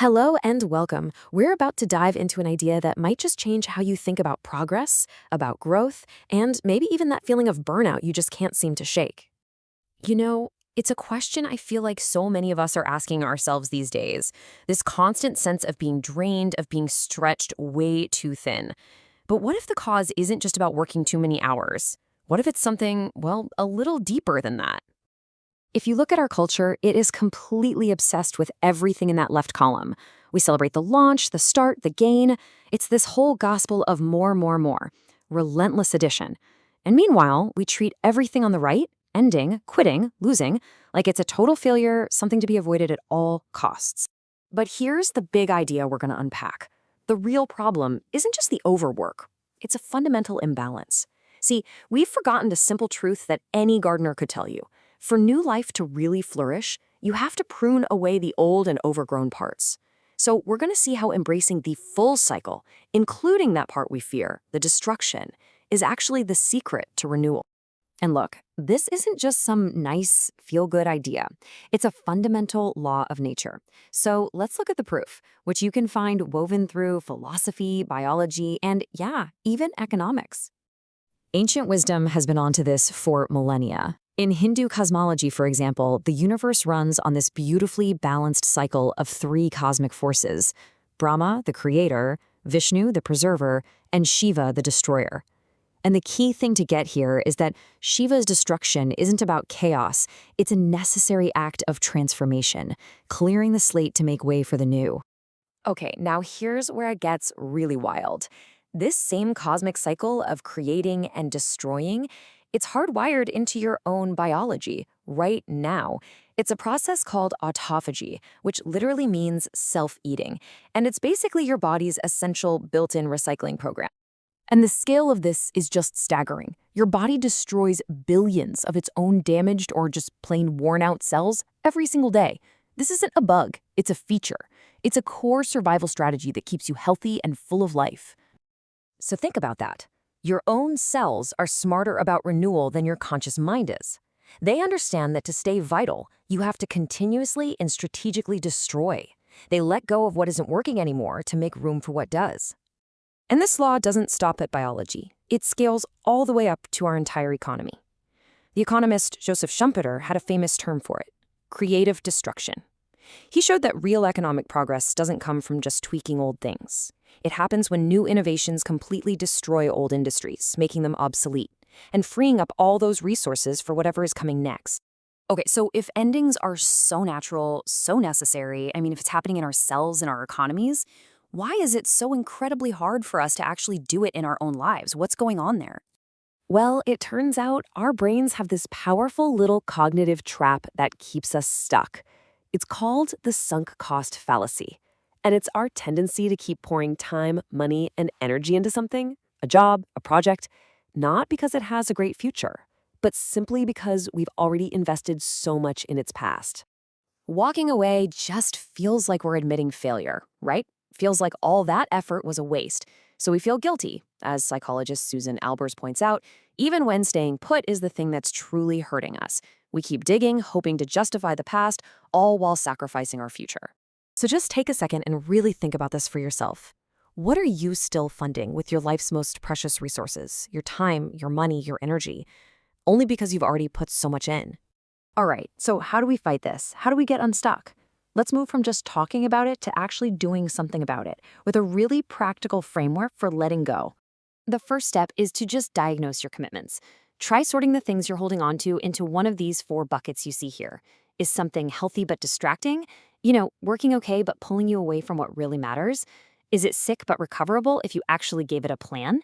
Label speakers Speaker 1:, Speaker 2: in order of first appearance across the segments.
Speaker 1: Hello and welcome. We're about to dive into an idea that might just change how you think about progress, about growth, and maybe even that feeling of burnout you just can't seem to shake. It's a question I feel like so many of us are asking ourselves these days. This constant sense of being drained, of being stretched way too thin. But what if the cause isn't just about working too many hours? What if it's something, well, a little deeper than that? If you look at our culture, it is completely obsessed with everything in that left column. We celebrate the launch, the start, the gain. It's this whole gospel of more, more, more. Relentless addition. And meanwhile, we treat everything on the right, ending, quitting, losing, like it's a total failure, something to be avoided at all costs. But here's the big idea we're going to unpack. The real problem isn't just the overwork. It's a fundamental imbalance. See, we've forgotten the simple truth that any gardener could tell you. For new life to really flourish, you have to prune away the old and overgrown parts. So we're going to see how embracing the full cycle, including that part we fear, the destruction, is actually the secret to renewal. And look, this isn't just some nice, feel-good idea. It's a fundamental law of nature. So let's look at the proof, which you can find woven through philosophy, biology, and even economics. Ancient wisdom has been onto this for millennia. In Hindu cosmology, for example, the universe runs on this beautifully balanced cycle of three cosmic forces: Brahma, the creator, Vishnu, the preserver, and Shiva, the destroyer. And the key thing to get here is that Shiva's destruction isn't about chaos. It's a necessary act of transformation, clearing the slate to make way for the new. Okay, now here's where it gets really wild. This same cosmic cycle of creating and destroying, it's hardwired into your own biology right now. It's a process called autophagy, which literally means self-eating, and it's basically your body's essential built-in recycling program. And the scale of this is just staggering. Your body destroys billions of its own damaged or just plain worn-out cells every single day. This isn't a bug, it's a feature. It's a core survival strategy that keeps you healthy and full of life. So think about that. Your own cells are smarter about renewal than your conscious mind is. They understand that to stay vital, you have to continuously and strategically destroy. They let go of what isn't working anymore to make room for what does. And this law doesn't stop at biology. It scales all the way up to our entire economy. The economist Joseph Schumpeter had a famous term for it: creative destruction. He showed that real economic progress doesn't come from just tweaking old things. It happens when new innovations completely destroy old industries, making them obsolete, and freeing up all those resources for whatever is coming next. Okay, so if endings are so natural, so necessary, if it's happening in our cells and our economies, why is it so incredibly hard for us to actually do it in our own lives? What's going on there? Well, it turns out our brains have this powerful little cognitive trap that keeps us stuck. It's called the sunk cost fallacy. And it's our tendency to keep pouring time, money, and energy into something, a job, a project, not because it has a great future, but simply because we've already invested so much in its past. Walking away just feels like we're admitting failure, right? Feels like all that effort was a waste. So we feel guilty, as psychologist Susan Albers points out, even when staying put is the thing that's truly hurting us. We keep digging, hoping to justify the past, all while sacrificing our future. So just take a second and really think about this for yourself. What are you still funding with your life's most precious resources, your time, your money, your energy, only because you've already put so much in? All right, so how do we fight this? How do we get unstuck? Let's move from just talking about it to actually doing something about it, with a really practical framework for letting go. The first step is to just diagnose your commitments. Try sorting the things you're holding on to into one of these 4 buckets you see here. Is something healthy but distracting? Working okay but pulling you away from what really matters? Is it sick but recoverable if you actually gave it a plan?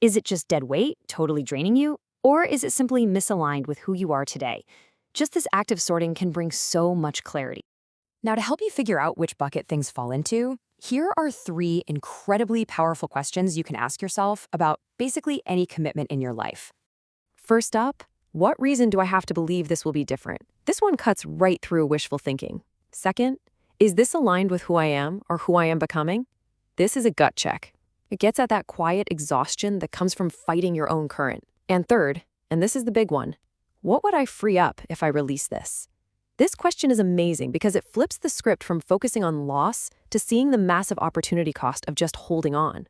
Speaker 1: Is it just dead weight, totally draining you? Or is it simply misaligned with who you are today? Just this active sorting can bring so much clarity. Now, to help you figure out which bucket things fall into, here are 3 incredibly powerful questions you can ask yourself about basically any commitment in your life. First up, what reason do I have to believe this will be different? This one cuts right through wishful thinking. Second, is this aligned with who I am or who I am becoming? This is a gut check. It gets at that quiet exhaustion that comes from fighting your own current. And third, and this is the big one, what would I free up if I release this?
Speaker 2: This question is amazing because it flips the script from focusing on loss to seeing the massive opportunity cost of just holding on.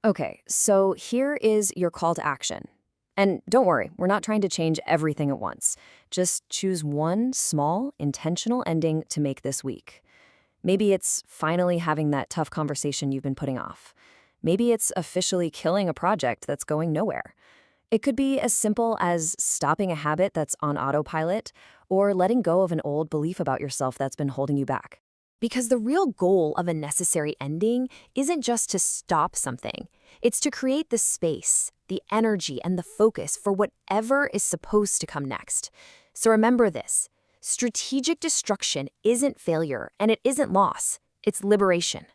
Speaker 3: Okay, so here is your call to action. And don't worry, we're not trying to change everything at once. Just choose one small, intentional ending to make this week. Maybe it's finally having that tough conversation you've been putting off. Maybe it's officially killing a project that's going nowhere. It could be as simple as stopping a habit that's on autopilot or letting go of an old belief about yourself that's been holding you back.
Speaker 1: Because the real goal of a necessary ending isn't just to stop something. It's to create the space, the energy, and the focus for whatever is supposed to come next. So remember this: strategic destruction isn't failure and it isn't loss, it's liberation.